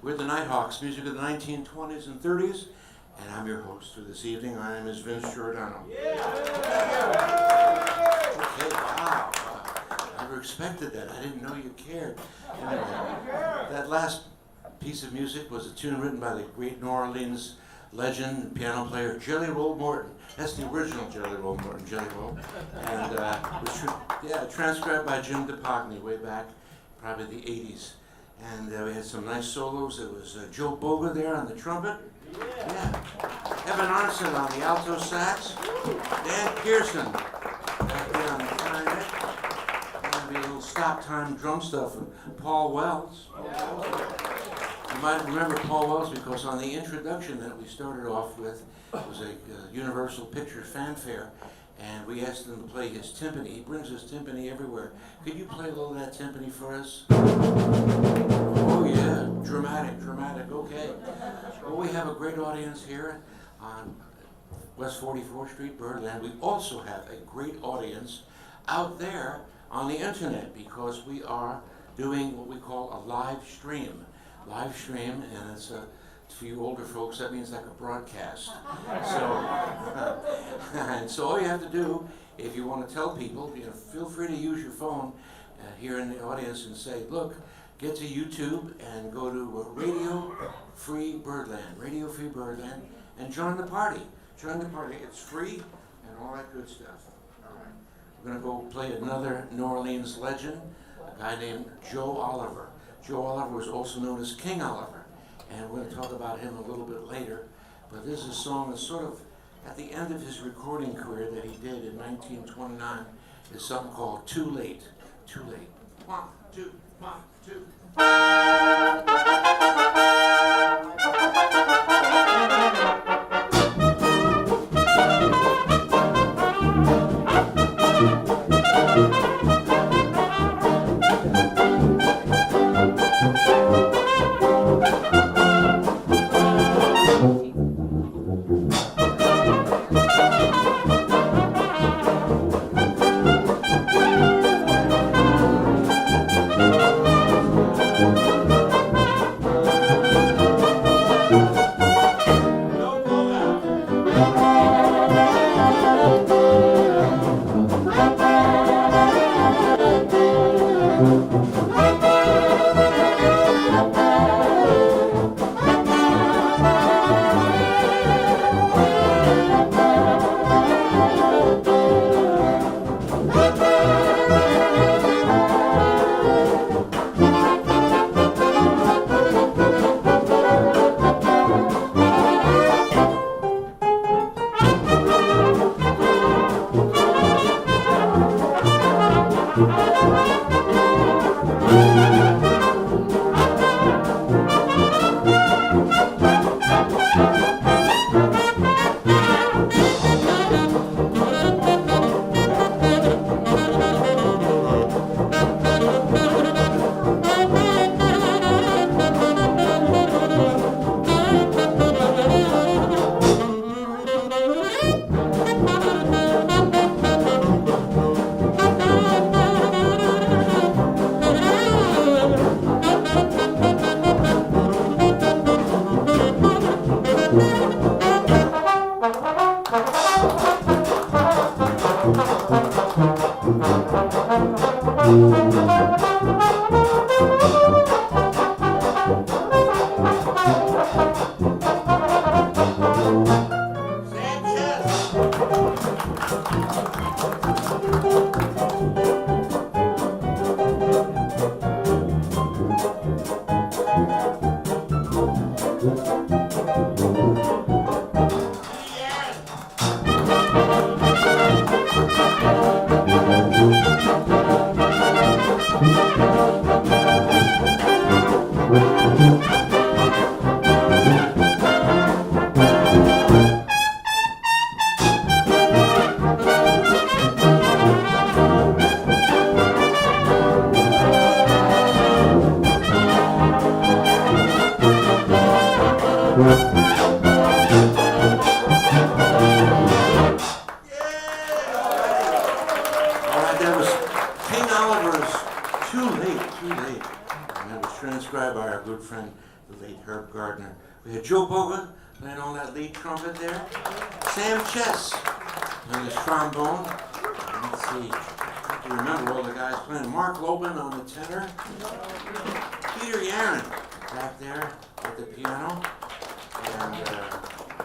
We're the Nighthawks, music of the 1920s and 30s, and I'm your host for this evening. My name is Vince Giordano. Okay, wow. I never expected that. I didn't know you cared. Anyway, that last piece of music was a tune written by the great New Orleans legend and piano player Jelly Roll Morton. That's the original Jelly Roll Morton, Jelly Roll. And was transcribed by Jim DePogny way back, probably the 80s. And we had some nice solos. There was Joe Boga there on the trumpet. Yeah. Evan Arnson on the alto sax. Dan Pearson back there on the clarinet. Maybe a little stop time drum stuff with Paul Wells. You might remember Paul Wells because on the introduction that we started off with, it was a Universal Picture fanfare, and we asked him to play his timpani. He brings his timpani everywhere. Could you play a little of that timpani for us? Oh yeah, dramatic, okay. Well, we have a great audience here on West 44th Street, Birdland. We also have a great audience out there on the internet because we are doing what we call a live stream. And it's for you older folks, that means like a broadcast. So all you have to do, if you want to tell people, feel free to use your phone here in the audience and say, look, get to YouTube and go to Radio Free Birdland, and join the party. It's free and all that good stuff. All right. We're going to go play another New Orleans legend, a guy named Joe Oliver. Joe Oliver was also known as King Oliver, and we're going to talk about him a little bit later. But this is a song that's sort of at the end of his recording career that he did in 1929. Is something called Too Late. Too Late. 1, 2, 1, 2. We had Joe Boga playing all that lead trumpet there. Sam Chess on his trombone. Let's see, I can remember all the guys playing. Mark Lobin on the tenor. Peter Yaron back there at the piano. And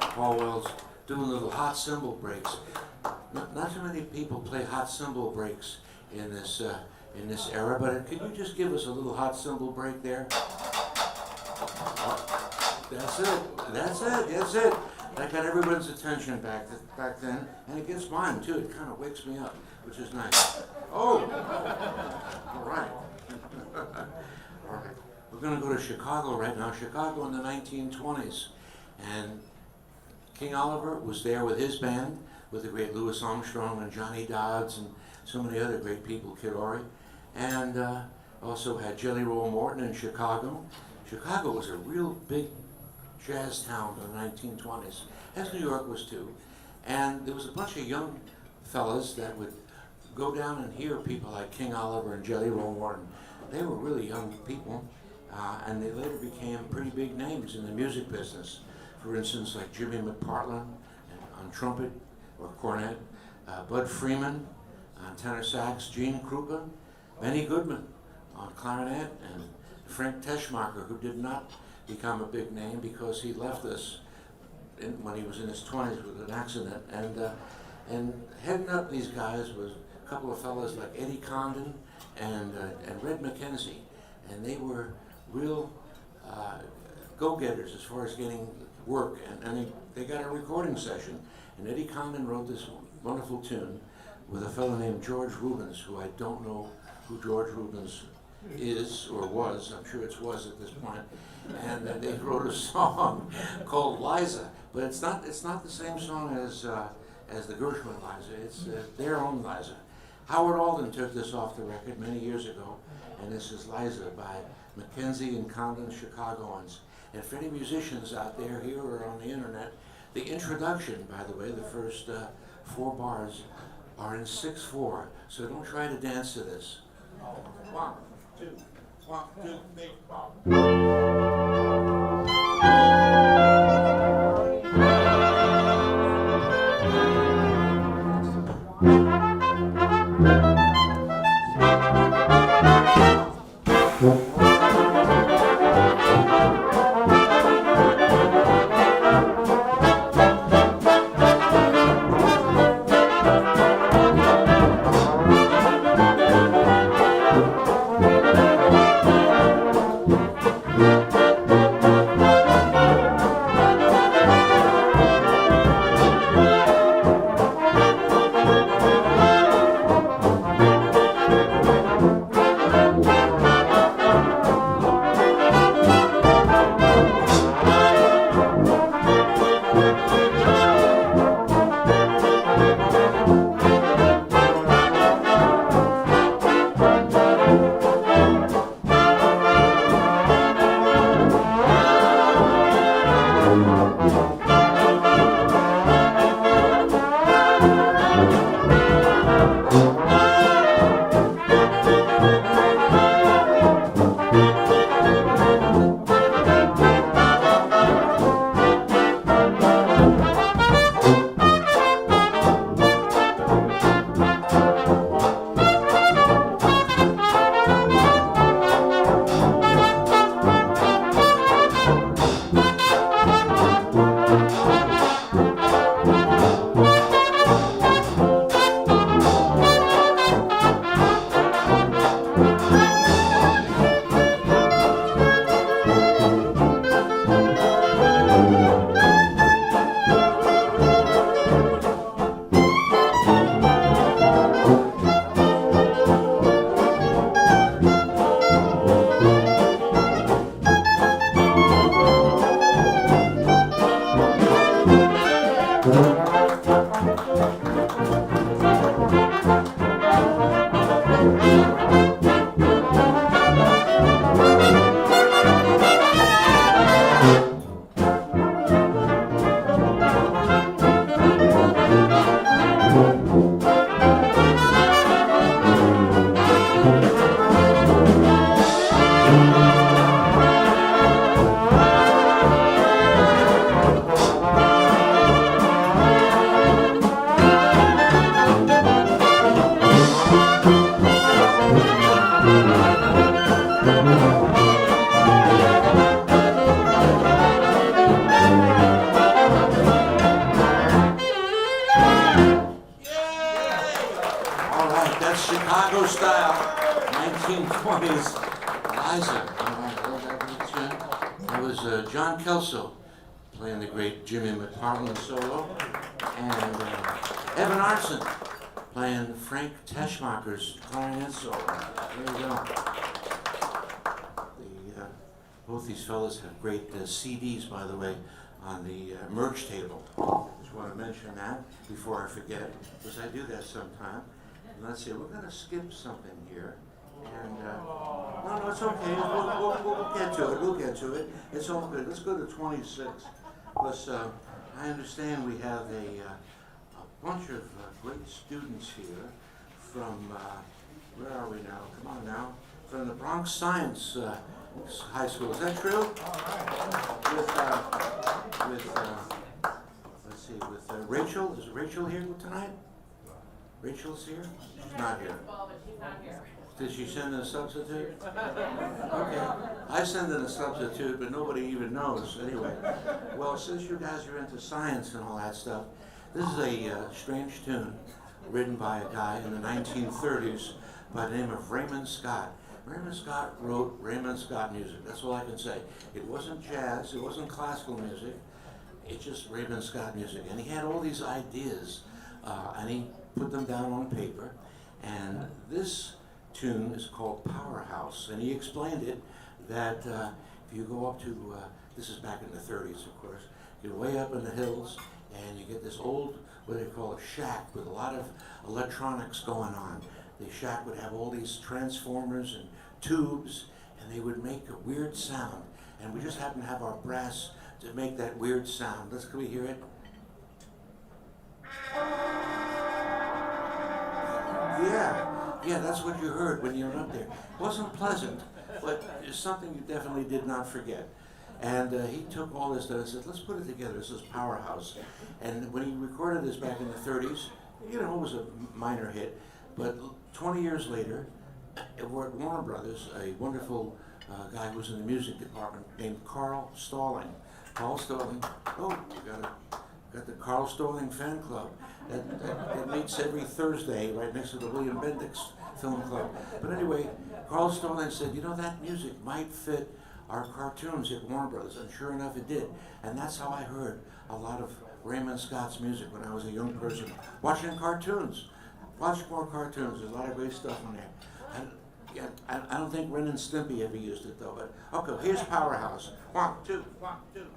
Paul Wells doing little hot cymbal breaks. Not too many people play hot cymbal breaks in this era, but could you just give us a little hot cymbal break there? That's it. That got everyone's attention back then, and it gets mine too. It kind of wakes me up, which is nice. Oh, all right. All right. We're going to go to Chicago right now. Chicago in the 1920s, and King Oliver was there with his band, with the great Louis Armstrong and Johnny Dodds and so many other great people, Kid Ory, and also had Jelly Roll Morton in Chicago. Chicago was a real big jazz town in the 1920s, as New York was too. And there was a bunch of young fellas that would go down and hear people like King Oliver and Jelly Roll Morton. They were really young people, and they later became pretty big names in the music business. For instance, like Jimmy McPartland on trumpet or cornet, Bud Freeman on tenor sax, Gene Krupa, Benny Goodman on clarinet, and Frank Teschmacher, who did not become a big name because he left us when he was in his 20s with an accident. And heading up these guys was a couple of fellas like Eddie Condon and Red McKenzie, and they were real go-getters as far as getting work. And they got a recording session, and Eddie Condon wrote this wonderful tune with a fellow named George Rubens, who I don't know who George Rubens is or was. I'm sure it's was at this point. And they wrote a song called Liza, but it's not the same song as the Gershwin Liza. It's their own Liza. Howard Alden took this off the record many years ago, and this is Liza by Mackenzie and Condon Chicagoans. And for any musicians out there here or on the internet, the introduction, by the way, the first 4 bars are in 6/4, so don't try to dance to this. 1, 2, 1, 2, 3, 4. All right, that's Chicago style, 1920s. Liza, that was John Kelso playing the great Jimmy McPartland solo, and Evan Arson playing Frank Teschmacher's clarinet solo. There you go. Both these fellas have great CDs, by the way, on the merch table. Just want to mention that before I forget, because I do that sometime. And let's see, we're going to skip something here. And no, it's okay. We'll get to it. We'll get to it. It's all good. Let's go to 26. Because I understand we have a bunch of great students here from, where are we now? Come on now. From the Bronx Science High School. Is that true? Let's see, with Rachel. Is Rachel here tonight? Rachel's here? She's not here. Did she send in a substitute? Okay. I send in a substitute, but nobody even knows. Anyway, well, since you guys are into science and all that stuff, this is a strange tune written by a guy in the 1930s by the name of Raymond Scott. Raymond Scott wrote Raymond Scott music. That's all I can say. It wasn't jazz. It wasn't classical music. It's just Raymond Scott music. And he had all these ideas, and he put them down on paper. And this tune is called Powerhouse. And he explained it that if you go up to, this is back in the 30s, of course, you're way up in the hills, and you get this old, what they call a shack with a lot of electronics going on. The shack would have all these transformers and tubes, and they would make a weird sound. And we just happen to have our brass to make that weird sound. Can we hear it? Yeah, that's what you heard when you were up there. It wasn't pleasant, but it's something you definitely did not forget. And he took all this stuff and said, let's put it together. This is Powerhouse. And when he recorded this back in the 30s, it was a minor hit. But 20 years later, we're at Warner Brothers, a wonderful guy who was in the music department named Carl Stalling. Carl Stalling, you got the Carl Stalling fan club that meets every Thursday right next to the William Bendix Film Club. But anyway, Carl Stalling said, that music might fit our cartoons at Warner Brothers, and sure enough it did. And that's how I heard a lot of Raymond Scott's music when I was a young person, watching cartoons. Watch more cartoons. There's a lot of great stuff in there. I don't think Ren and Stimpy ever used it though. But okay, here's Powerhouse. 1, 2, 1, 2.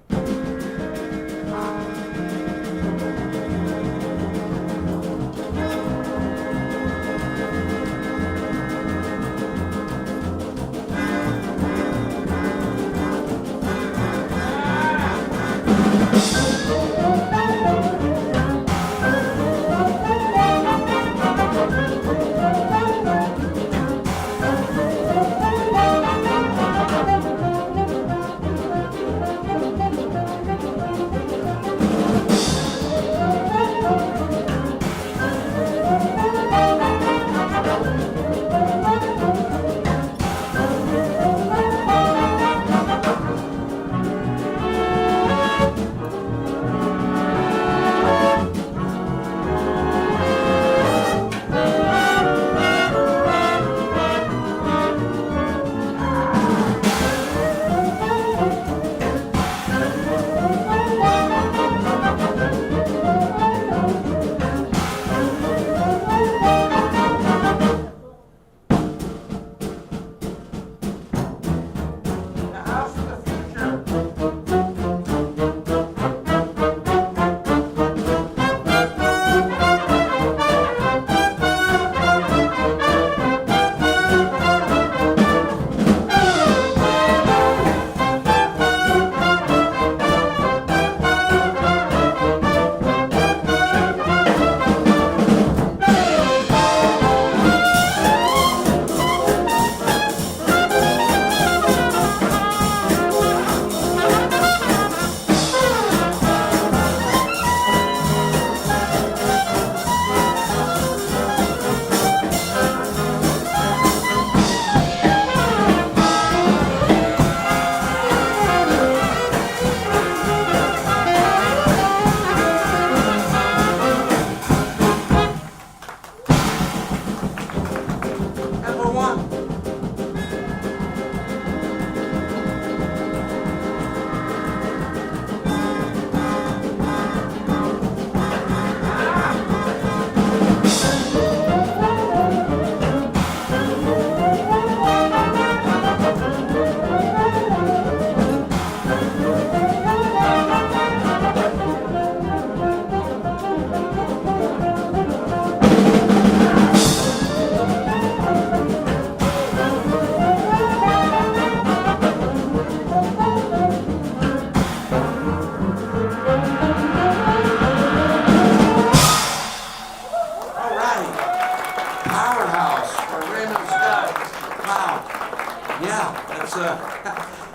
Yeah, that's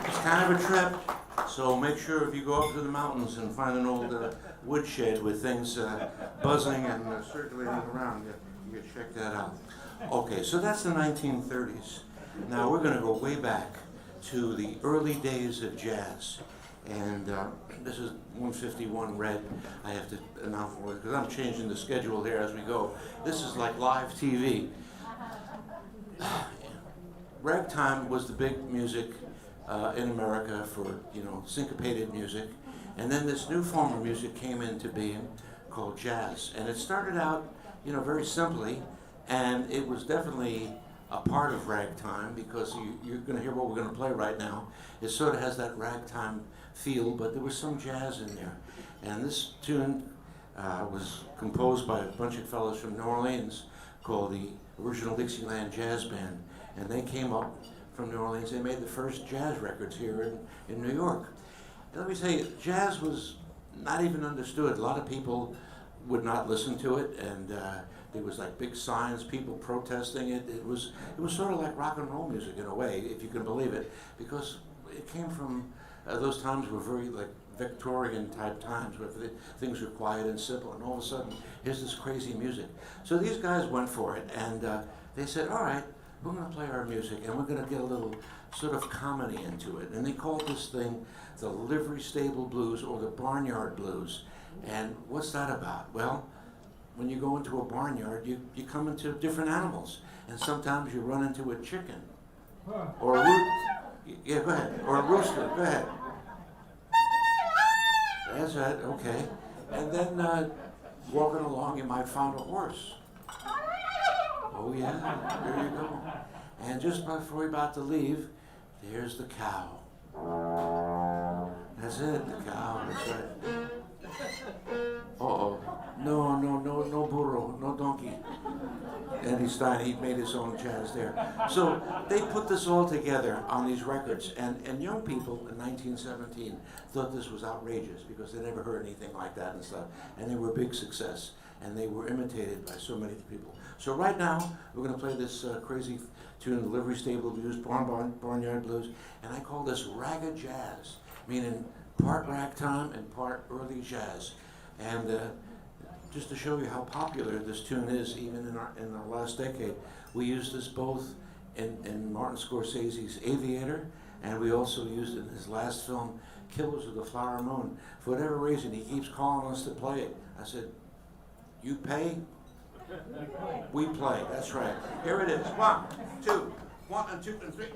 it's kind of a trip. So make sure if you go up to the mountains and find an old woodshed with things buzzing and circulating around, you can check that out. Okay, so that's the 1930s. Now we're going to go way back to the early days of jazz. And this is 151 red. I have to announce for it because I'm changing the schedule here as we go. This is like live TV. Ragtime was the big music in America for, syncopated music. And then this new form of music came into being called jazz. And it started out, very simply, and it was definitely a part of ragtime because you're going to hear what we're going to play right now. It sort of has that ragtime feel, but there was some jazz in there. And this tune was composed by a bunch of fellows from New Orleans called the Original Dixieland Jazz Band. And they came up from New Orleans. They made the first jazz records here in New York. And let me tell you, jazz was not even understood. A lot of people would not listen to it, and there was like big signs, people protesting it. It was sort of like rock and roll music in a way, if you can believe it, because it came from those times were very like Victorian type times where things were quiet and simple, and all of a sudden here's this crazy music. So these guys went for it, and they said, all right, we're going to play our music and we're going to get a little sort of comedy into it. And they called this thing the livery stable blues or the barnyard blues. And what's that about? Well, when you go into a barnyard, you come into different animals. And sometimes you run into a chicken or a yeah, go ahead. Or a rooster, go ahead. That's right, okay. And then walking along, you might find a horse. Oh yeah, there you go. And just before we're about to leave, there's the cow. That's it, the cow, that's right. Uh-oh, no burro, no donkey. Eddie Stein, he made his own jazz there. So they put this all together on these records, and young people in 1917 thought this was outrageous because they never heard anything like that and stuff, and they were a big success, and they were imitated by so many people. So right now, we're going to play this crazy tune, the Livery Stable Blues, Barnyard Blues, and I call this raga jazz, meaning part ragtime and part early jazz. And just to show you how popular this tune is, even in our last decade, we used this both in Martin Scorsese's Aviator, and we also used it in his last film, Killers of the Flower Moon. For whatever reason, he keeps calling us to play it. I said, you pay? We play, that's right. Here it is. 1, 2, 1 and 2 and 3.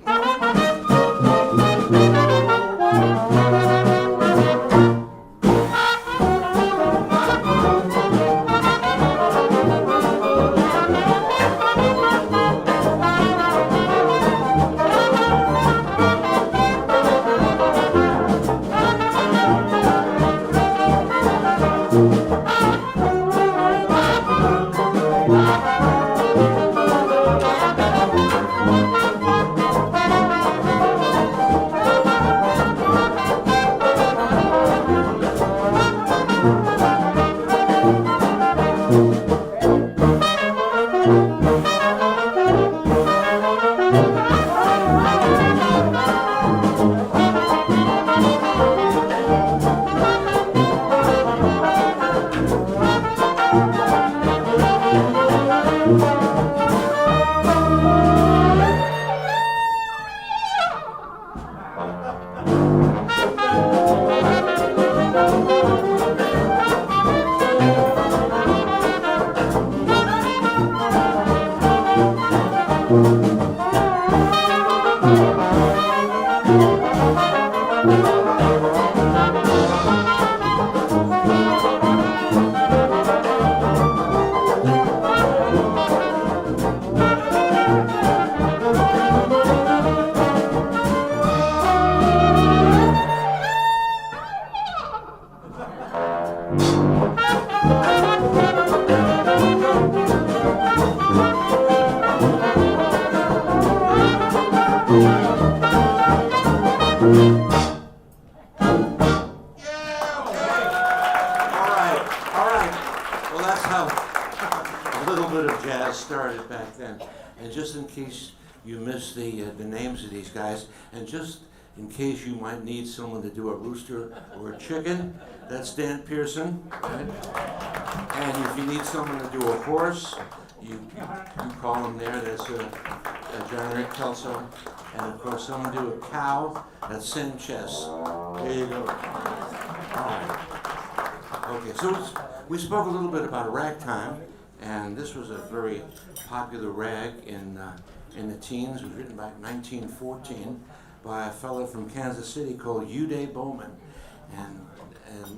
miss the names of these guys, and just in case you might need someone to do a rooster or a chicken, that's Dan Pearson. Right? And if you need someone to do a horse, you call him there. That's John Rick Kelso. And of course, someone do a cow. That's Sanchez. There you go. All right. Okay, so we spoke a little bit about ragtime, and this was a very popular rag in the teens. It was written back in 1914 by a fellow from Kansas City called Uday Bowman, and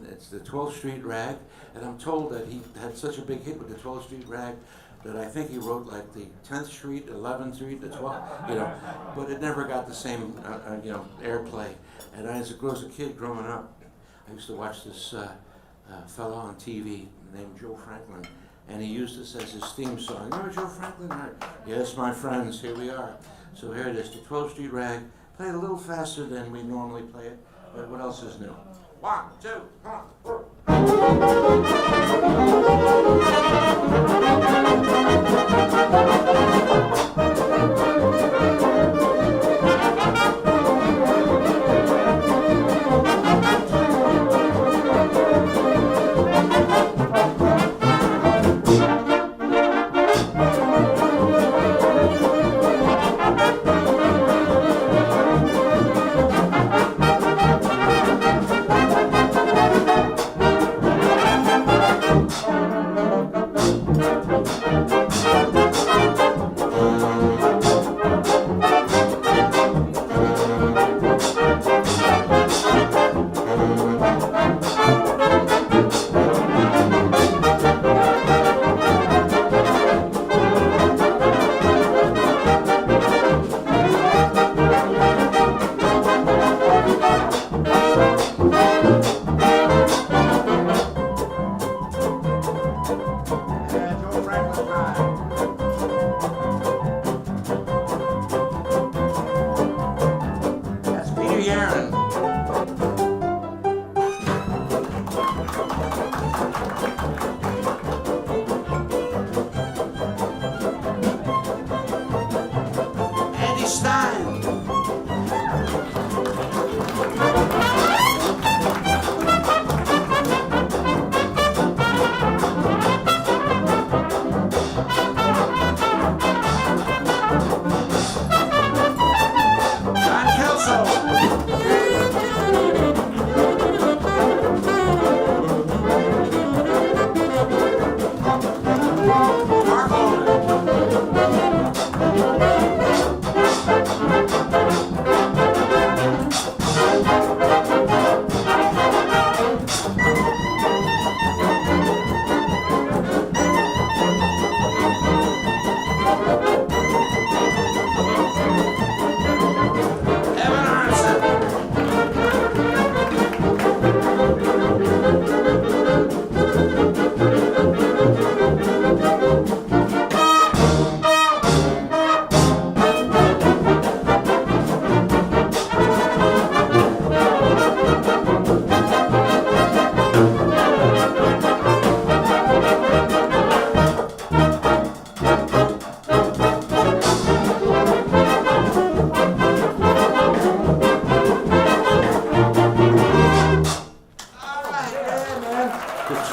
it's the 12th Street Rag. And I'm told that he had such a big hit with the 12th Street Rag that I think he wrote like the 10th Street, 11th Street, the 12th, but it never got the same, airplay. And as a kid growing up, I used to watch this fellow on TV named Joe Franklin, and he used this as his theme song. Remember Joe Franklin? Yes, my friends, here we are. So here it is, the 12th Street Rag, played a little faster than we normally play it, but what else is new? 1, 2, 1,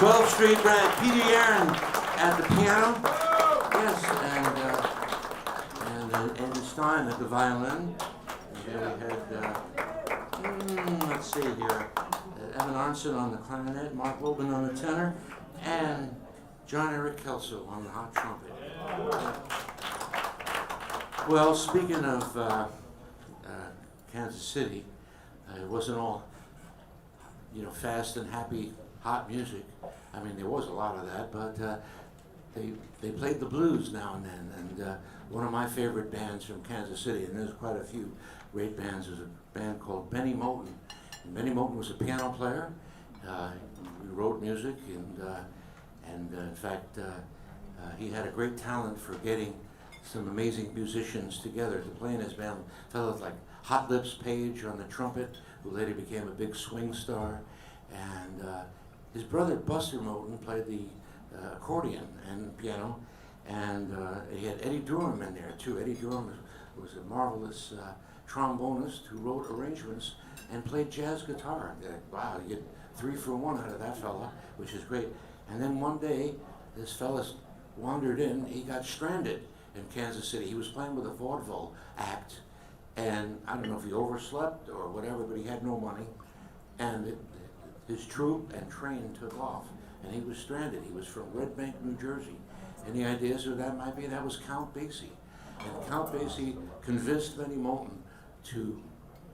12th Street Rag, Peter Yaron at the piano, yes, and Andy Stein at the violin. And here we had, let's see here, Evan Arnson on the clarinet, Mark Logan on the tenor, and John Eric Kelso on the hot trumpet. Well, speaking of Kansas City, it wasn't all, fast and happy, hot music. I mean, there was a lot of that, but they played the blues now and then. And one of my favorite bands from Kansas City, and there's quite a few great bands, was a band called Benny Moten. And Benny Moten was a piano player. He wrote music, and in fact, he had a great talent for getting some amazing musicians together to play in his band. Fellows like Hot Lips Page on the trumpet, who later became a big swing star, and his brother Buster Moten played the accordion and piano, and he had Eddie Durham in there too. Eddie Durham was a marvelous trombonist who wrote arrangements and played jazz guitar. Wow, you get 3 for 1 out of that fella, which is great. And then one day, this fella wandered in. He got stranded in Kansas City. He was playing with a vaudeville act, and I don't know if he overslept or whatever, but he had no money. And his troupe and train took off, and he was stranded. He was from Red Bank, New Jersey. Any ideas who that might be? That was Count Basie. And Count Basie convinced Benny Moulton to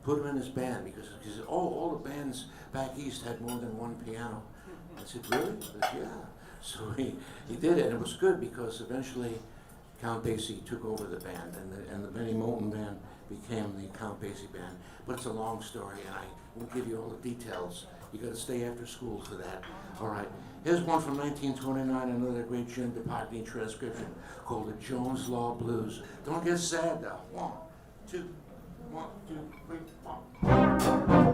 put him in his band because he said, oh, all the bands back east had more than one piano. I said, really? I said, yeah. So he did it, and it was good because eventually Count Basie took over the band, and the Benny Moulton band became the Count Basie band. But it's a long story, and I won't give you all the details. You got to stay after school for that. All right. Here's one from 1929, another great Jim DePagny transcription called the Jones Law Blues. Don't get sad though. 1, 2, 1, 2, 3, 4.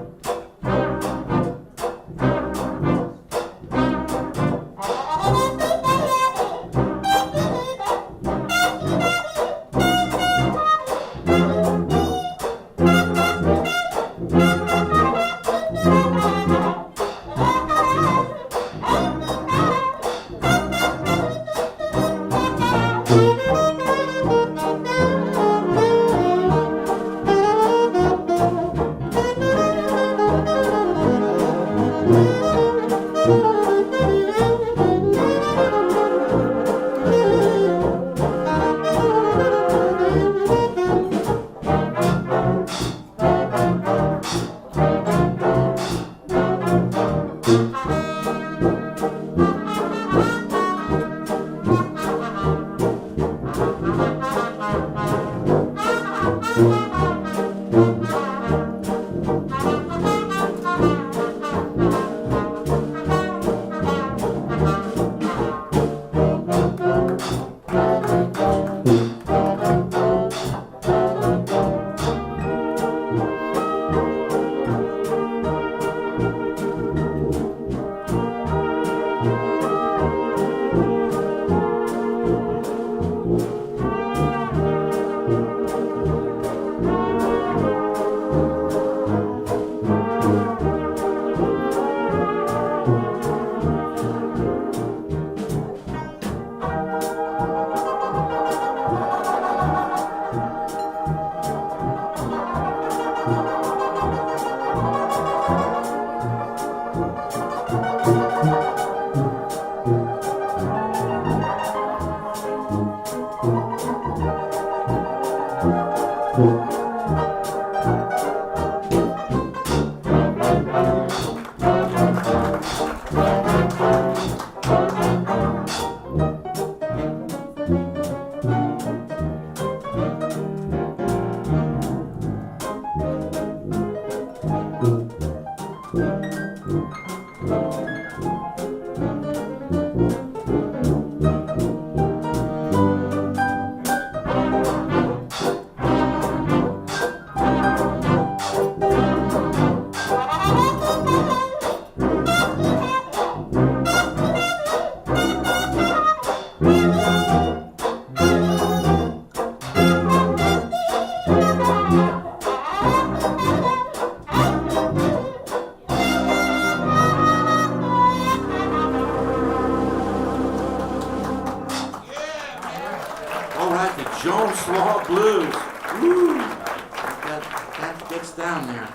Jones Law Blues. Woo! That gets down there.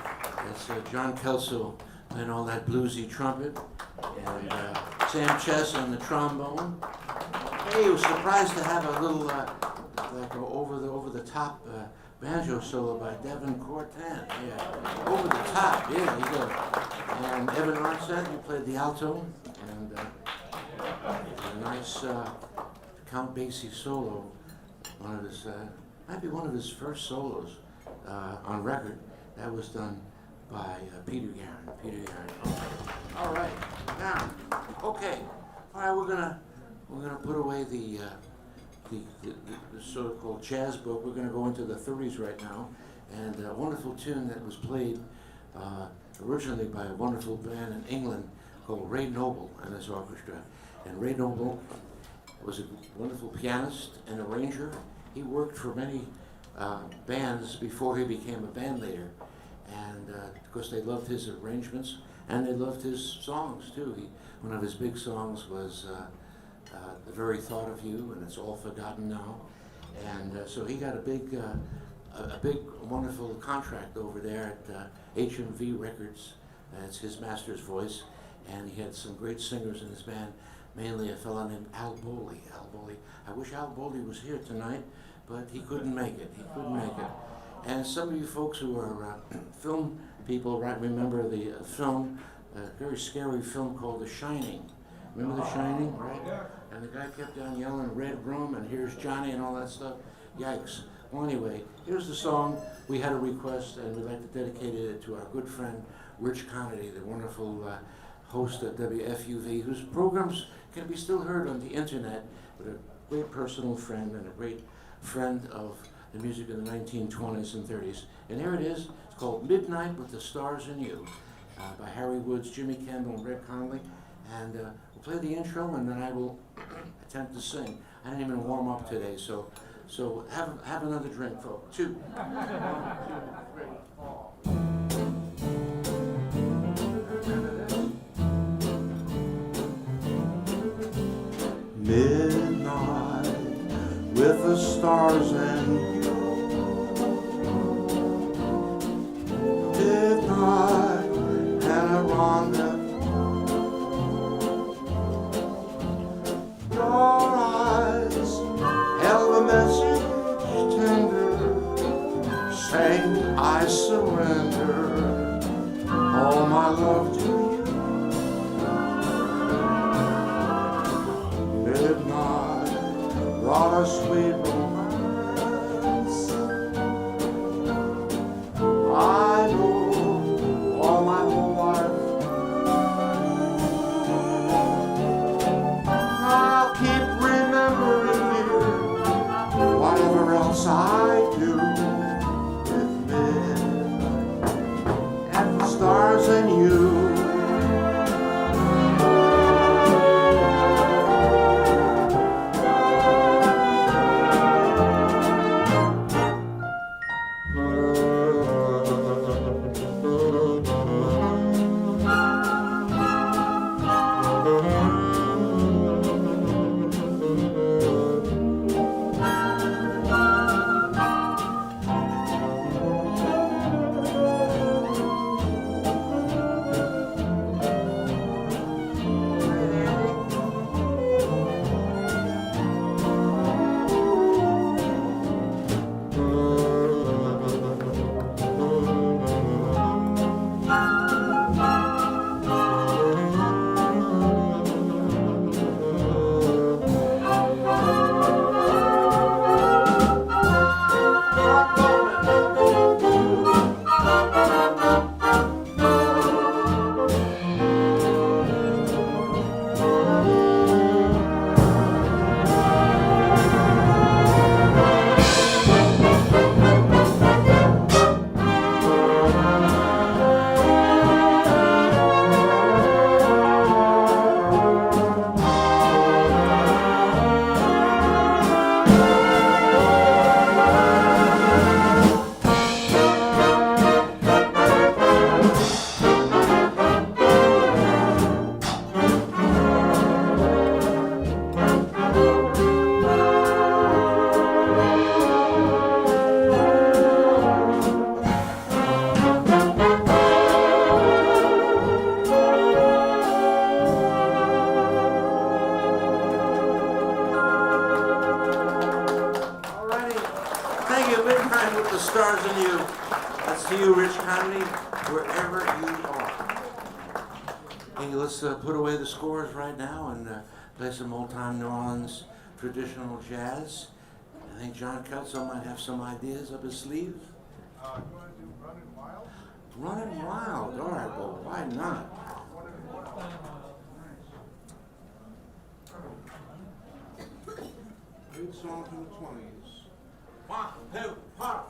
That's John Kelso playing all that bluesy trumpet, and Sam Chess on the trombone. Hey, he was surprised to have a little like over the top banjo solo by Devin Cortan. Yeah, over the top. Yeah, he did. And Evan Arnstead, who played the alto, and a nice Count Basie solo. One of his, might be one of his first solos on record. That was done by Peter Garrett. Peter Garrett. All right. Now, okay. All right, we're gonna put away the so-called jazz book. We're gonna go into the 30s right now, and a wonderful tune that was played originally by a wonderful band in England called Ray Noble and his orchestra. And Ray Noble was a wonderful pianist and arranger. He worked for many bands before he became a band leader. And of course they loved his arrangements and they loved his songs too. One of his big songs was The Very Thought of You, and It's All Forgotten Now. And so he got a big, wonderful contract over there at HMV Records. It's his master's voice. And he had some great singers in his band, mainly a fellow named Al Bowley. I wish Al Bowley was here tonight, but he couldn't make it. And some of you folks who are film people remember the film, a very scary film called The Shining. Remember The Shining, right? And the guy kept on yelling, "Red Room," and "Here's Johnny," and all that stuff. Yikes. Well, anyway, here's the song. We had a request, and we'd like to dedicate it to our good friend, Rich Conity, the wonderful host at WFUV, whose programs can be still heard on the internet, but a great personal friend and a great friend of the music of the 1920s and 30s. And here it is. It's called Midnight with the Stars and You by Harry Woods, Jimmy Campbell, and Red Conley. And we'll play the intro, and then I will attempt to sing. I didn't even warm up today, so have another drink, folks. 2, 1, 2, 3, 4. Midnight with the stars and you. Midnight and a rendezvous. Your eyes held a message tender, saying I surrender all my love to you. Midnight brought a sweet romance. I know all my whole life I'll keep remembering you, whatever else I do. With midnight and the stars and you. Stars in You. That's to you, Rich Conley, wherever you are. Hey, let's put away the scores right now and play some old-time New Orleans traditional jazz. I think John Kelso might have some ideas up his sleeve. You want to do Running Wild? Running Wild. All right, well, why not? Great song from the 20s. 1, 2, 4.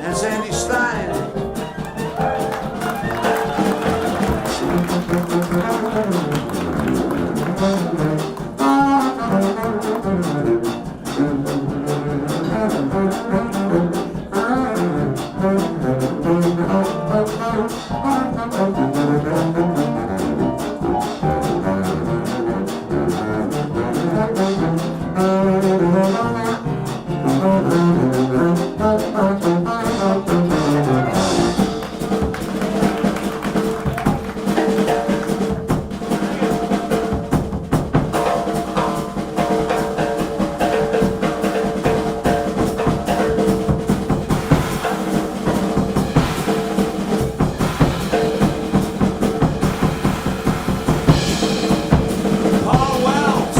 That's Andy Stein. Paul Wells.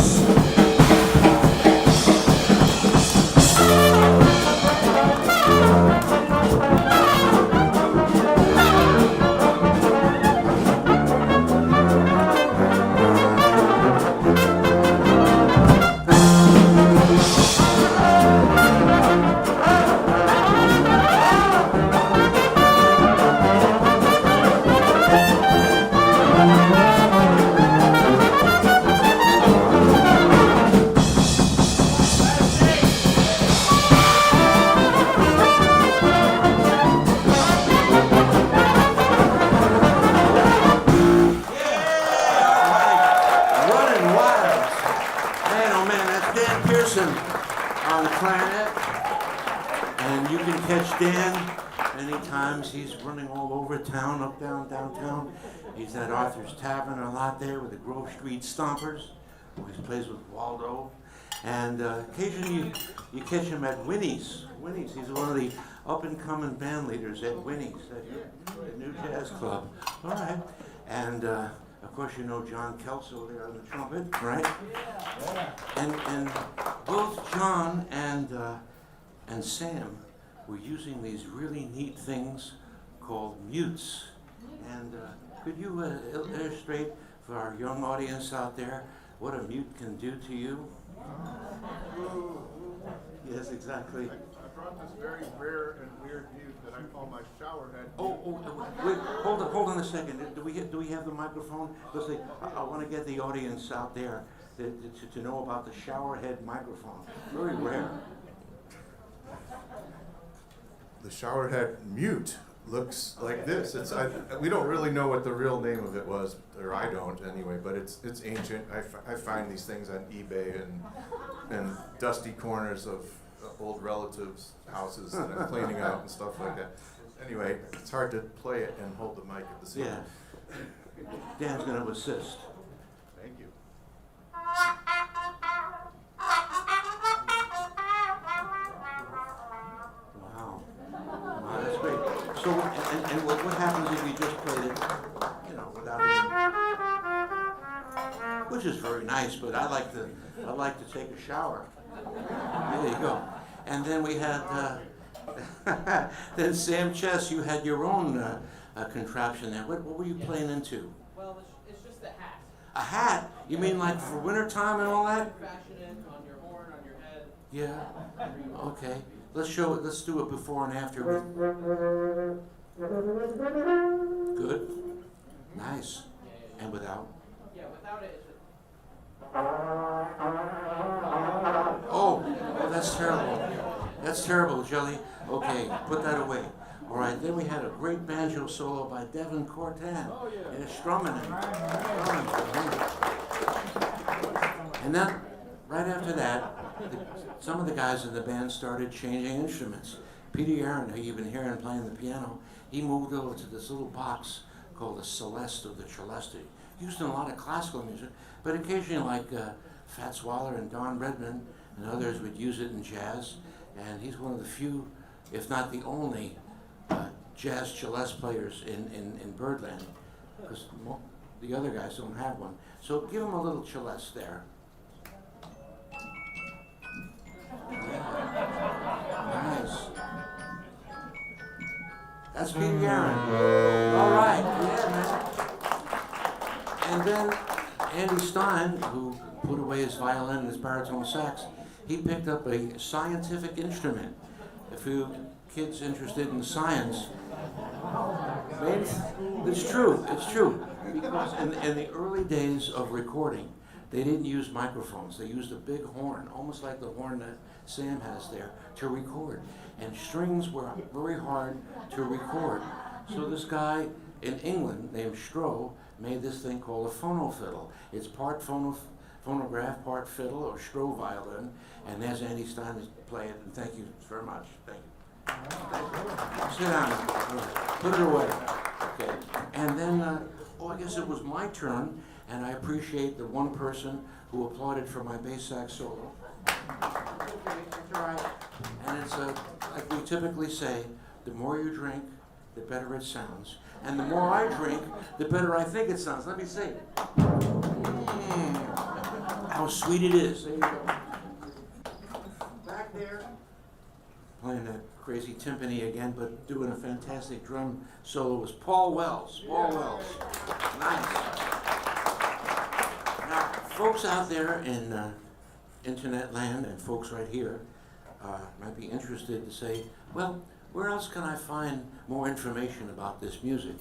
Running Wild. Man, oh man, that's Dan Pearson on the clarinet. And you can catch Dan many times. He's running all over town, up, down, downtown. He's at Arthur's Tavern a lot there with the Grove Street Stompers. He plays with Waldo. And occasionally you catch him at Winnie's. Winnie's, he's one of the up-and-coming band leaders at Winnie's, at the new jazz club. All right. And of course, you know John Kelso there on the trumpet, right? And both John and Sam were using these really neat things called mutes. And could you illustrate for our young audience out there what a mute can do to you? Yes, exactly. I brought this very rare and weird mute that I call my shower head. Wait, hold on a second. Do we have the microphone? Because I want to get the audience out there to know about the shower head microphone. Very rare. The shower head mute looks like this. We don't really know what the real name of it was, or I don't anyway, but it's ancient. I find these things on eBay and dusty corners of old relatives' houses that I'm cleaning out and stuff like that. Anyway, it's hard to play it and hold the mic at the same time. Yeah. Dan's going to assist. Thank you. Wow. Wow, that's great. So, and what happens if you just played it, you know, without any, which is very nice, but I like to take a shower. There you go. And then we had, then Sam Chess, you had your own contraption there. What were you playing into? Well, it's just a hat. A hat? You mean like for winter time and all that? Fashion it on your horn, on your head. Yeah. Okay. Let's show it. Let's do it before and after. Good. Nice. Yeah. And without? Yeah, without it, it's just... Oh, that's terrible. That's terrible, Jelly. Okay, put that away. All right, then we had a great banjo solo by Devin Cortan. Oh, yeah. And strumming it. And then, right after that, some of the guys in the band started changing instruments. Peter Aaron, who you've been hearing playing the piano, he moved over to this little box called the Celeste of the Celeste. Used in a lot of classical music, but occasionally like Fats Waller and Don Redman and others would use it in jazz. And he's one of the few, if not the only, jazz celeste players in Birdland, because the other guys don't have one. So give him a little celeste there. That's Peter Yaron. All right, yeah, man. And then Andy Stein, who put away his violin and his baritone sax, he picked up a scientific instrument. If you kids interested in science, it's true, it's true. Because in the early days of recording, they didn't use microphones. They used a big horn, almost like the horn that Sam has there, to record. And strings were very hard to record. So this guy in England named Stroh made this thing called a phonofiddle. It's part phonograph, part fiddle, or Stroh violin. And there's Andy Stein to play it. And thank you very much. Thank you. Sit down. Put it away. Okay. And then, I guess it was my turn, and I appreciate the one person who applauded for my bass sax solo. That's all right. And it's like we typically say, the more you drink, the better it sounds. And the more I drink, the better I think it sounds. Let me see. How sweet it is. There you go. Back there, playing that crazy timpani again, but doing a fantastic drum solo was Paul Wells. Paul Wells. Nice. Now, folks out there in internet land and folks right here might be interested to say, well, where else can I find more information about this music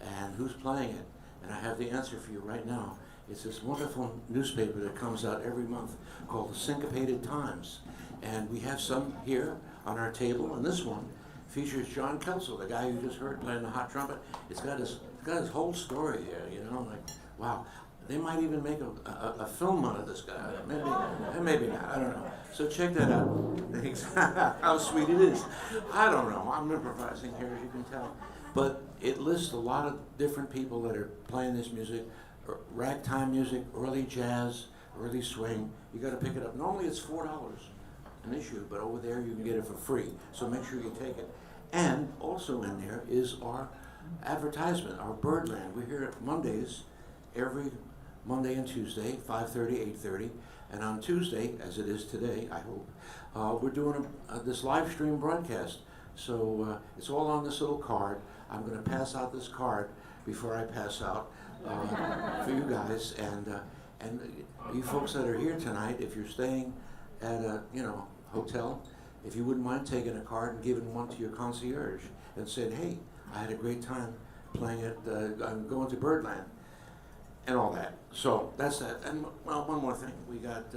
and who's playing it? And I have the answer for you right now. It's this wonderful newspaper that comes out every month called the Syncopated Times. And we have some here on our table, and this one features John Kelso, the guy you just heard playing the hot trumpet. It's got his whole story here, you know, like, wow. They might even make a film out of this guy. Maybe not, I don't know. So check that out. How sweet it is. I don't know, I'm improvising here, as you can tell. But it lists a lot of different people that are playing this music, ragtime music, early jazz, early swing. You gotta pick it up. Normally it's $4 an issue, but over there you can get it for free. So make sure you take it. And also in there is our advertisement, our Birdland. We're here at Mondays, every Monday and Tuesday, 5:30, 8:30. And on Tuesday, as it is today, I hope, we're doing this live stream broadcast. So it's all on this little card. I'm gonna pass out this card before I pass out for you guys. And you folks that are here tonight, if you're staying at a hotel, if you wouldn't mind taking a card and giving one to your concierge and saying, hey, I had a great time playing at, I'm going to Birdland, and all that. So that's that. And well, one more thing, we got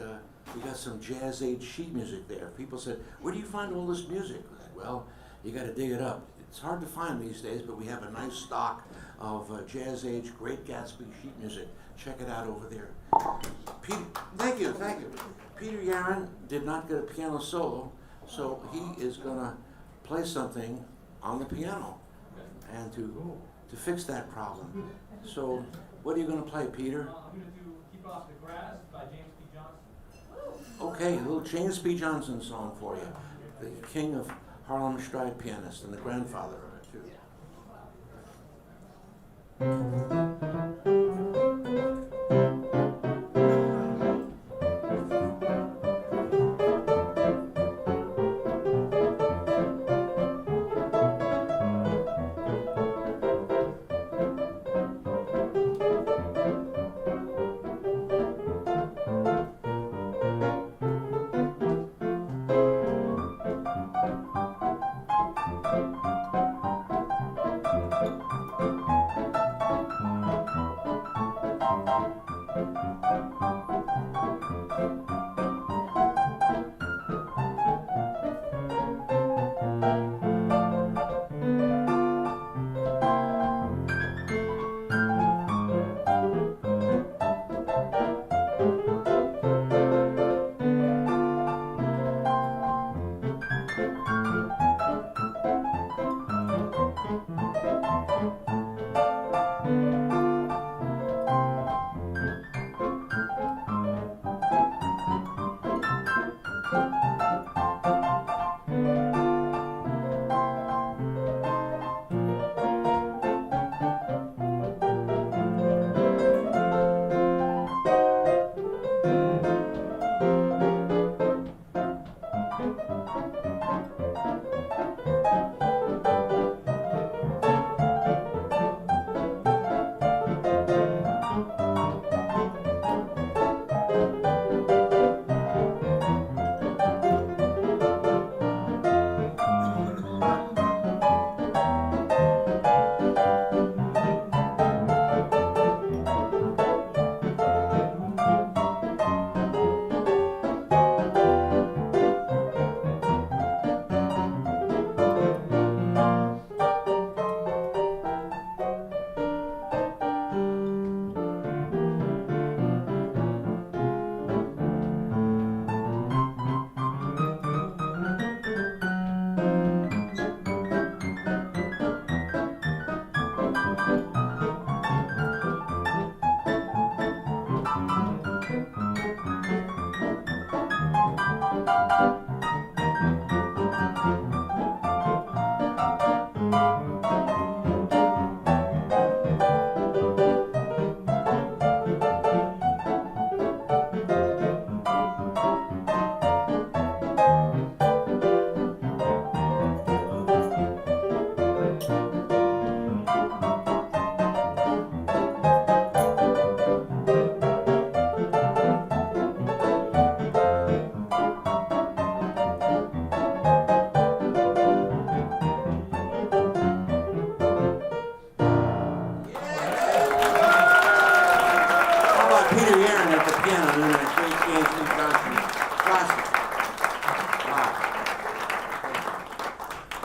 some jazz age sheet music there. People said, where do you find all this music? I said, well, you got to dig it up. It's hard to find these days, but we have a nice stock of jazz age Great Gatsby sheet music. Check it out over there. Peter, thank you. Peter Yaron did not get a piano solo, so he is gonna play something on the piano, and to fix that problem. So, what are you gonna play, Peter? I'm gonna do "Keep Off the Grass" by James P. Johnson. Okay, a little James P. Johnson song for you, the king of Harlem stride pianist and the grandfather of it too.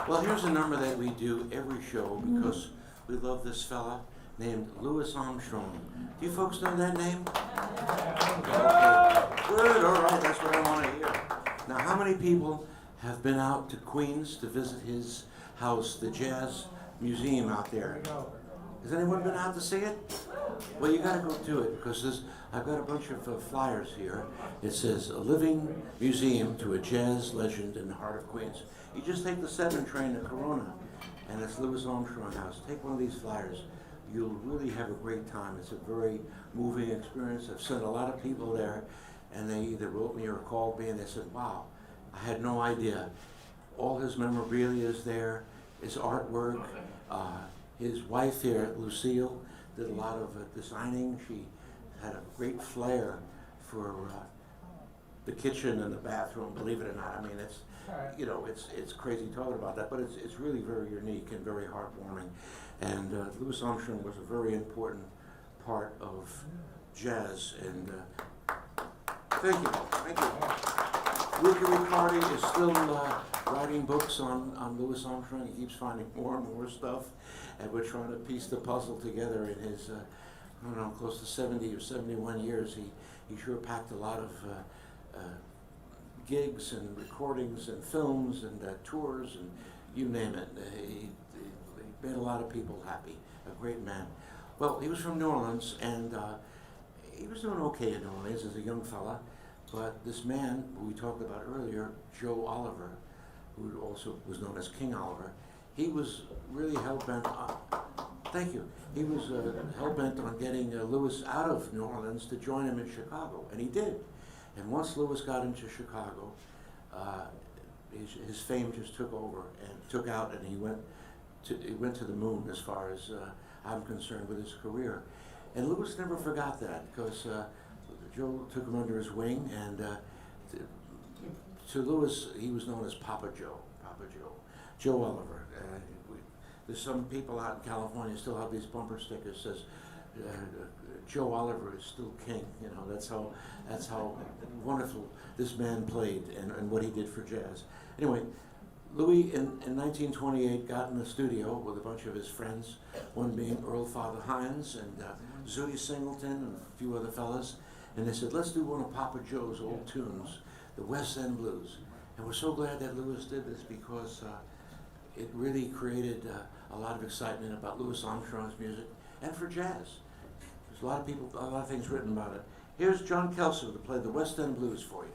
Well, here's a number that we do every show because we love this fella named Louis Armstrong. Do you folks know that name? Okay. Good, all right, that's what I want to hear. Now, how many people have been out to Queens to visit his house, the Jazz Museum out there? Has anyone been out to see it? Well, you gotta go to it because I've got a bunch of flyers here. It says, a living museum to a jazz legend in the heart of Queens. You just take the 7 train to Corona and it's Louis Armstrong House. Take one of these flyers. You'll really have a great time. It's a very moving experience. I've sent a lot of people there and they either wrote me or called me and they said, wow, I had no idea. All his memorabilia is there, his artwork. His wife here, Lucille, did a lot of designing. She had a great flair for the kitchen and the bathroom, believe it or not. I mean, it's, you know, it's crazy talking about that, but it's really very unique and very heartwarming. And Louis Armstrong was a very important part of jazz. And thank you. Luca Riccardi is still writing books on Louis Armstrong. He keeps finding more and more stuff, and we're trying to piece the puzzle together in his, I don't know, close to 70 or 71 years. He sure packed a lot of gigs and recordings and films and tours and you name it. He made a lot of people happy. A great man. Well, he was from New Orleans, and he was doing okay in New Orleans as a young fella. But this man who we talked about earlier, Joe Oliver, who also was known as King Oliver, he was really hell-bent on, thank you, he was hell-bent on getting Louis out of New Orleans to join him in Chicago, and he did. And once Louis got into Chicago, his fame just took over and took out, and he went to the moon as far as I'm concerned with his career. And Louis never forgot that because Joe took him under his wing, and to Louis, he was known as Papa Joe. Joe Oliver. There's some people out in California still have these bumper stickers that says Joe Oliver is still king. You know, that's how wonderful this man played and what he did for jazz. Anyway, Louis in 1928 got in the studio with a bunch of his friends, one being Earl Father Hines and Zooey Singleton and a few other fellas. And they said, let's do one of Papa Joe's old tunes, the West End Blues. And we're so glad that Louis did this because it really created a lot of excitement about Louis Armstrong's music and for jazz. There's a lot of things written about it. Here's John Kelso to play the West End Blues for you.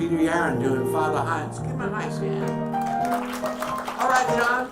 Peter Yaron doing Father Hines. Give him a nice hand. All right, John.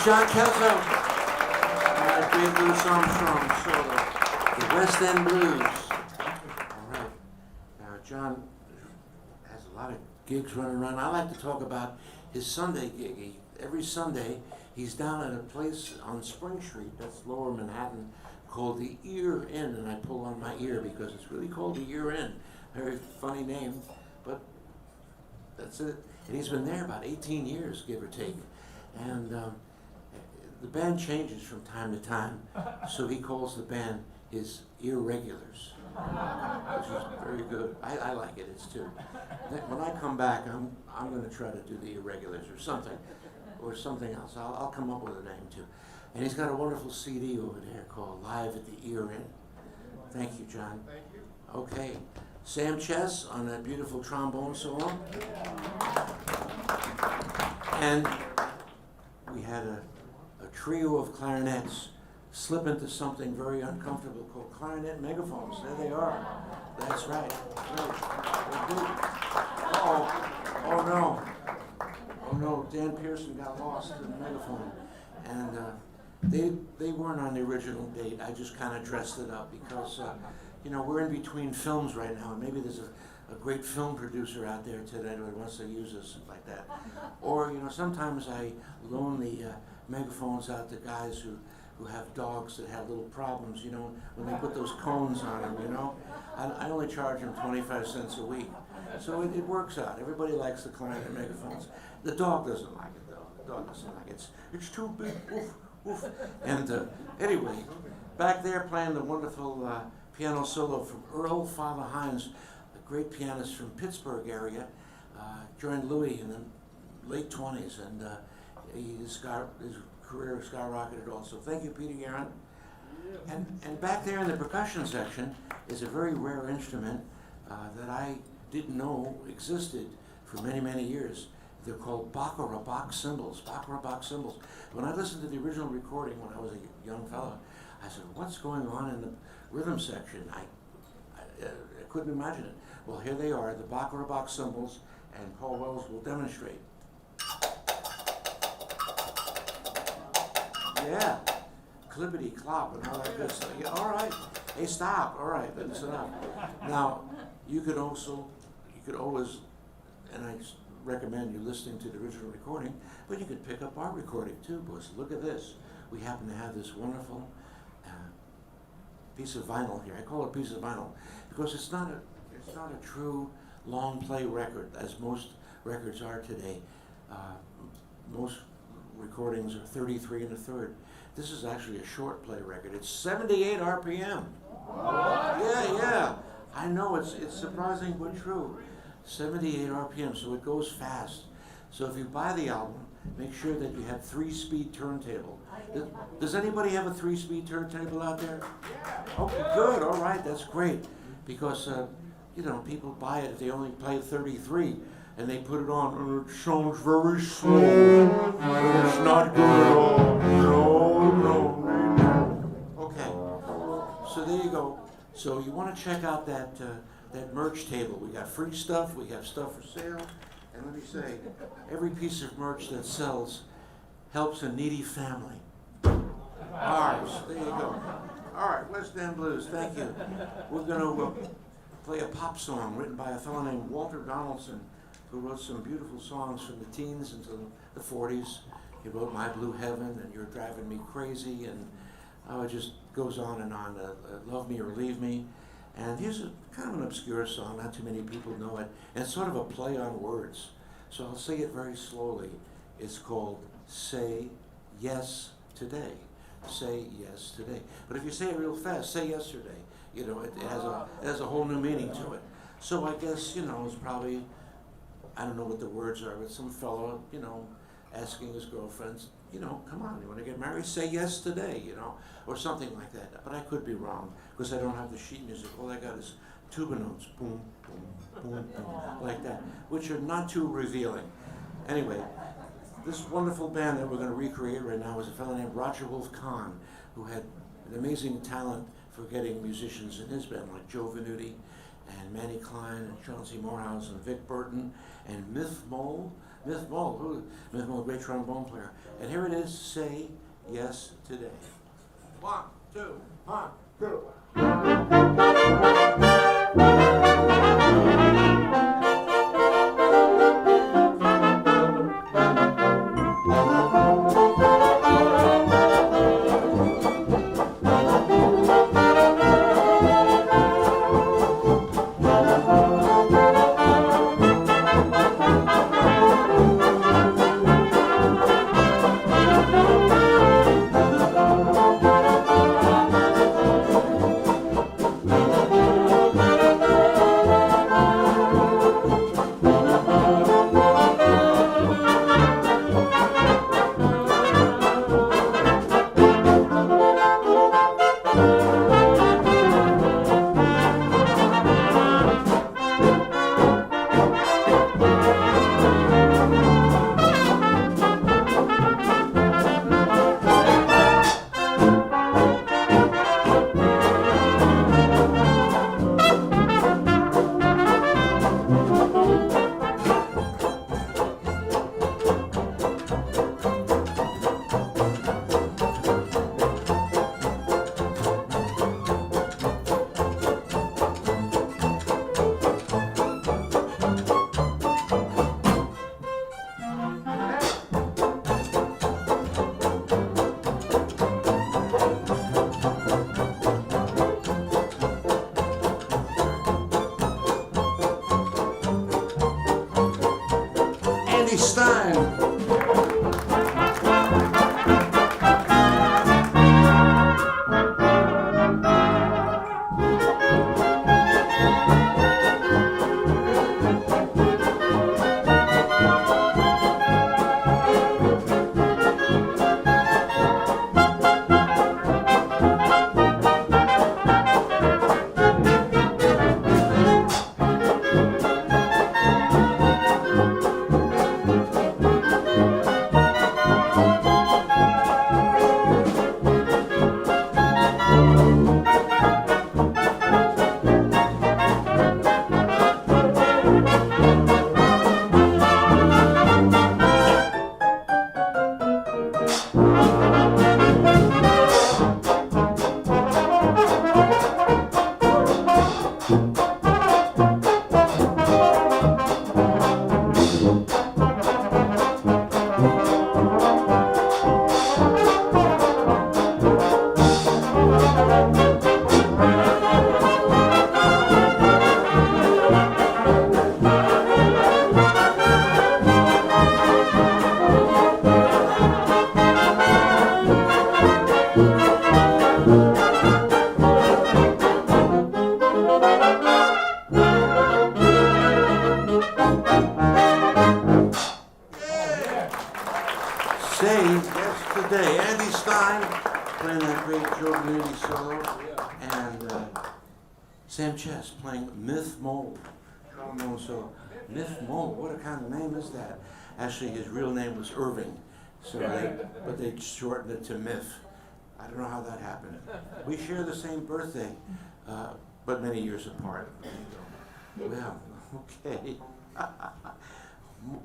John Kelso, great Louis Armstrong solo, the West End Blues. All right, now John has a lot of gigs running around. I like to talk about his Sunday gig. Every Sunday, he's down at a place on Spring Street, that's Lower Manhattan, called the Ear Inn, and I pull on my ear because it's really called the Ear Inn. Very funny name, but that's it. And he's been there about 18 years, give or take. And the band changes from time to time, so he calls the band his Irregulars, which is very good. I like it, it's too. When I come back, I'm going to try to do the Irregulars or something else. I'll come up with a name too. And he's got a wonderful CD over there called Live at the Ear Inn. Thank you, John. Thank you. Okay, Sam Chess on that beautiful trombone solo. And we had a trio of clarinets slip into something very uncomfortable called clarinet megaphones. There they are. That's right. Oh no. Oh no, Dan Pearson got lost in the megaphone. And they weren't on the original date. I just kind of dressed it up because, we're in between films right now, and maybe there's a great film producer out there today that wants to use us like that. Or, sometimes I loan the megaphones out to guys who have dogs that have little problems, when they put those cones on them, I only charge them 25 cents a week. So it works out. Everybody likes the clarinet megaphones. The dog doesn't like it, though. The dog doesn't like it. It's too big. Oof, oof. And anyway, back there playing the wonderful piano solo from Earl Father Hines, a great pianist from Pittsburgh area, joined Louis in the late 20s, and his career skyrocketed also. Thank you, Peter Yaron. And back there in the percussion section is a very rare instrument that I didn't know existed for many, many years. They're called Baccarat cymbals. Baccarat cymbals. When I listened to the original recording when I was a young fellow, I said, "What's going on in the rhythm section?" I couldn't imagine it. Well, here they are, the Baccarat cymbals, and Paul Wells will demonstrate. Yeah, clippity clop and all that good stuff. Yeah, all right, hey, stop. All right, that's enough. Now, you could always, and I recommend you listening to the original recording, but you could pick up our recording too, because look at this. We happen to have this wonderful piece of vinyl here. I call it a piece of vinyl because it's not a true long play record, as most records are today. Most recordings are 33 1/3. This is actually a short play record. It's 78 RPM. Yeah. I know it's surprising but true. 78 RPM, so it goes fast. So if you buy the album, make sure that you have 3-speed turntable. Does anybody have a 3-speed turntable out there? Okay, good. All right, that's great. Because people buy it if they only play 33. And they put it on, and it sounds very slow, and it's not good at all. No. Okay, so there you go. So you want to check out that merch table. We got free stuff, we have stuff for sale, and let me say, every piece of merch that sells helps a needy family. Ours, there you go. All right, West End Blues, thank you. We're going to play a pop song written by a fellow named Walter Donaldson, who wrote some beautiful songs from the teens into the 40s. He wrote My Blue Heaven and You're Driving Me Crazy, and it just goes on and on. Love Me or Leave Me. And here's kind of an obscure song, not too many people know it, and it's sort of a play on words. So I'll say it very slowly. It's called Say Yes Today. Say yes today. But if you say it real fast, say yesterday. You know, it has a whole new meaning to it. So I guess, you know, it's probably, I don't know what the words are, but some fellow, you know, asking his girlfriends, you know, come on, you want to get married? Say yes today, you know, or something like that. But I could be wrong because I don't have the sheet music. All I got is tuba notes, boom, boom, boom, boom, like that, which are not too revealing. Anyway, this wonderful band that we're going to recreate right now is a fellow named Roger Wolf Kahn, who had an amazing talent for getting musicians in his band like Joe Venuti and Manny Klein and Chauncey Morehouse and Vic Burton and Myth Mole, a great trombone player. And here it is, Say Yes Today. 1, 2, 1, 2. Stein. Say Yes Today. Andy Stein playing that great Joe Venuti solo, and Sam Chess playing Myth Mole trombone solo. Myth Mole, what a kind of name is that? Actually, his real name was Irving, but they shortened it to Myth. I don't know how that happened. We share the same birthday, but many years apart. Well, okay.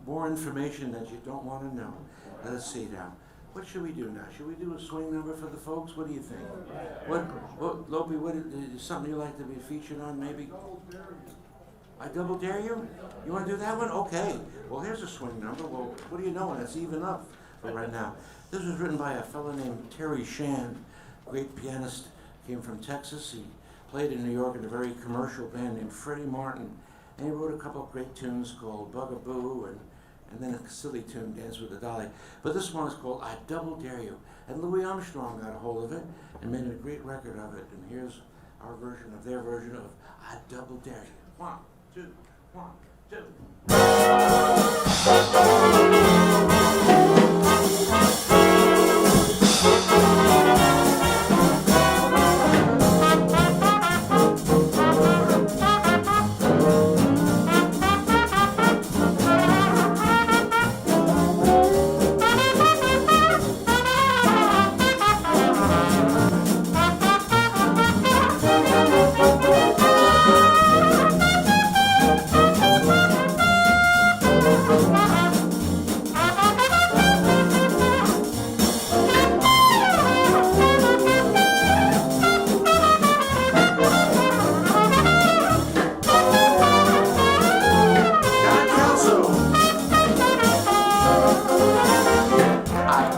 More information that you don't want to know. Let's see now. What should we do now? Should we do a swing number for the folks? What do you think? What Lopi, what is something you'd like to be featured on maybe? I double dare you? You want to do that one? Okay. Well, here's a swing number. Well, what do you know? It's even up for right now. This was written by a fellow named Terry Shand, great pianist, came from Texas. He played in New York in a very commercial band named Freddie Martin. And he wrote a couple of great tunes called Bugaboo and and then a silly tune, Dance with the Dolly. But this one is called I Double Dare You. And Louis Armstrong got a hold of it and made a great record of it. And here's our version of their version of I Double Dare You. 1, 2, 1, 2.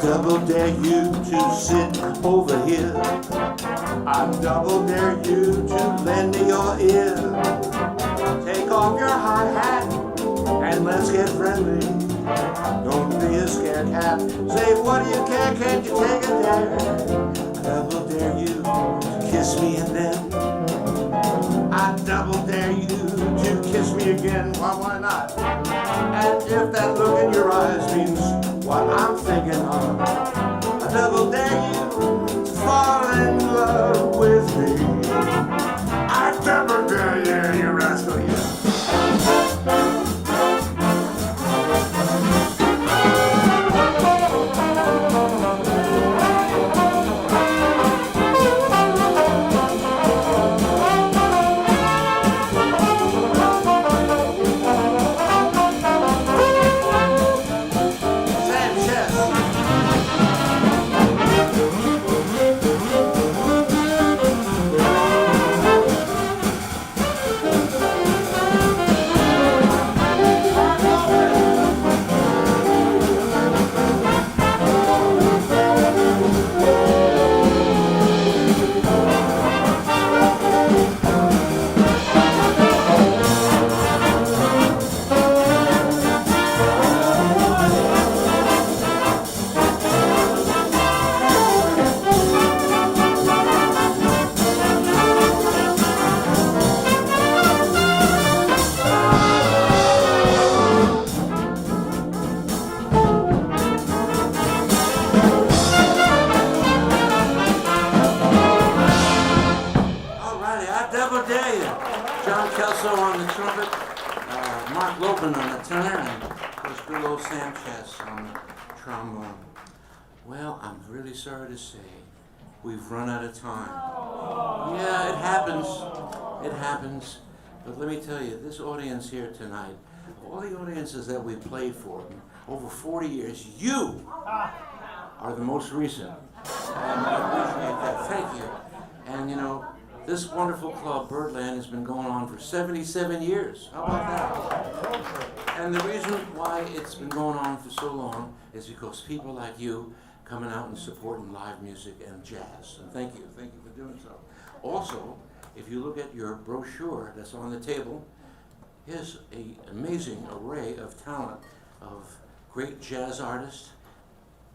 Double dare you to sit over here. I double dare you to lend me your ear. Take off your high hat and let's get friendly. Don't be a scared cat. Say, what do you care? Can't you take a dare? I double dare you to kiss me and then I double dare you to kiss me again. Why not? And if that look in your eyes means what I'm thinking of, I double dare you to fall in love with me. I double dare you, you rascal, yeah. On the trumpet, Mark Lopin on the tenor, and of course good old Sam Chess on the trombone. Well, I'm really sorry to say we've run out of time. Yeah, it happens. It happens. But let me tell you, this audience here tonight, all the audiences that we played for over 40 years, you are the most recent. And I appreciate that. Thank you. And you know, this wonderful club, Birdland, has been going on for 77 years. How about that? And the reason why it's been going on for so long is because people like you coming out and supporting live music and jazz. And thank you for doing so. Also, if you look at your brochure that's on the table, here's an amazing array of talent of great jazz artists,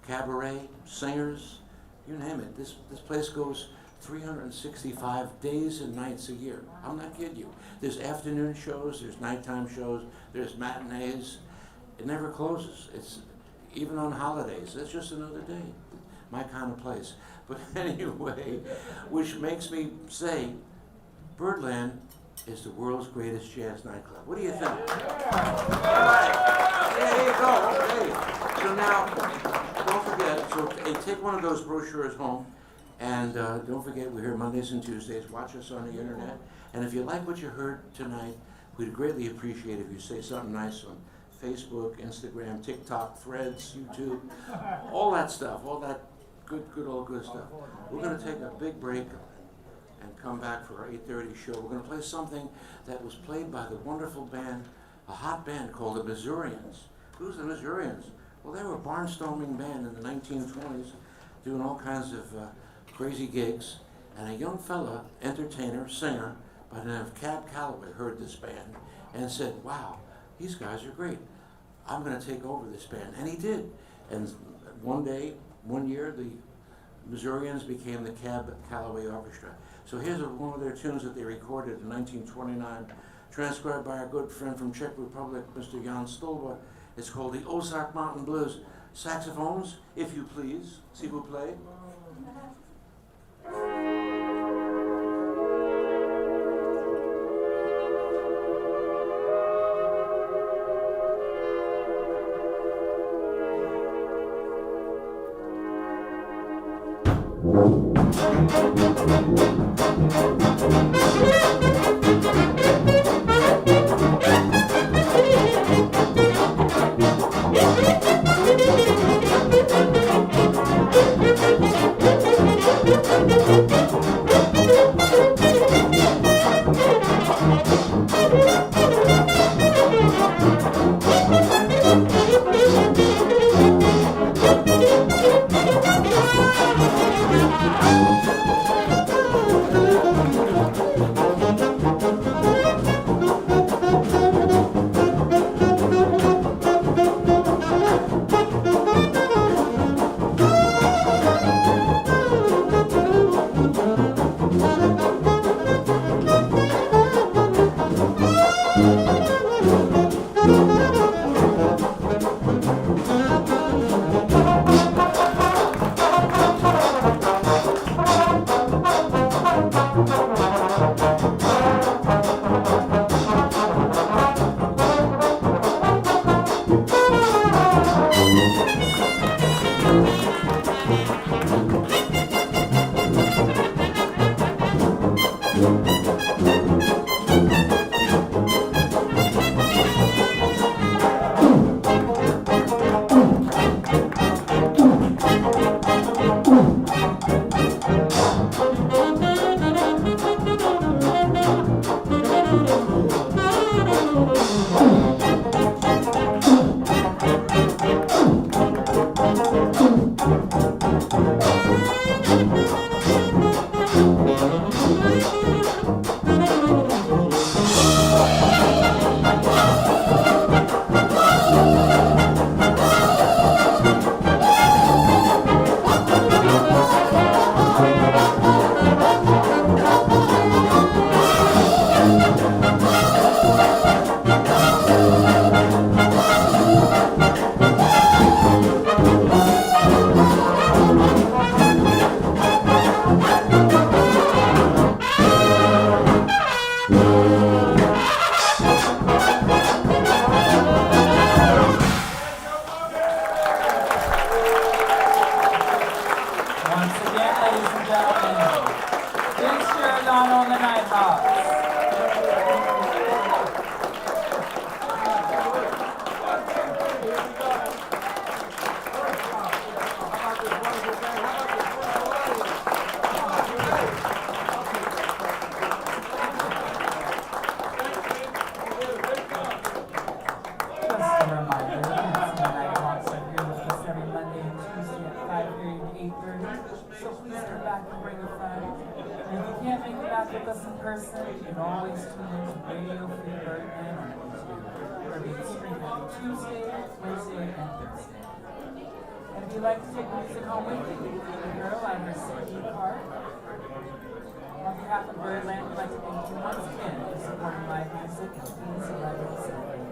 cabaret, singers, you name it. This place goes 365 days and nights a year. I'm not kidding you. There's afternoon shows, there's nighttime shows, there's matinees. It never closes. It's even on holidays. It's just another day. My kind of place. But anyway, which makes me say, Birdland is the world's greatest jazz nightclub. What do you think? All right. There you go. Okay. So now, don't forget, so take one of those brochures home. And don't forget, we're here Mondays and Tuesdays. Watch us on the internet. And if you like what you heard tonight, we'd greatly appreciate if you say something nice on Facebook, Instagram, TikTok, Threads, YouTube, all that stuff, all that good stuff. We're going to take a big break and come back for our 8:30 show. We're going to play something that was played by the wonderful band, a hot band called the Missourians. Who's the Missourians? Well, they were a barnstorming band in the 1920s, doing all kinds of crazy gigs, and a young fella, entertainer, singer, by the name of Cab Calloway heard this band and said, wow, these guys are great. I'm going to take over this band. And he did. And one year, the Missourians became the Cab Calloway Orchestra. So here's one of their tunes that they recorded in 1929, transcribed by our good friend from Czech Republic, Mr. Jan Stolba. It's called the Ozark Mountain Blues. Saxophones, if you please, s'il vous plaît. Giordano The Nighthawks. So please come back and bring a friend. And if you can't make it back with us in person, you can always tune in to Radio Free Birdland on YouTube, where we stream every Tuesday, Wednesday, and Thursday. And if you'd like to take music home with you, the girl, I'm her CD card. On behalf of Birdland, we'd like to thank you once again for supporting live music and please 11 celebrate.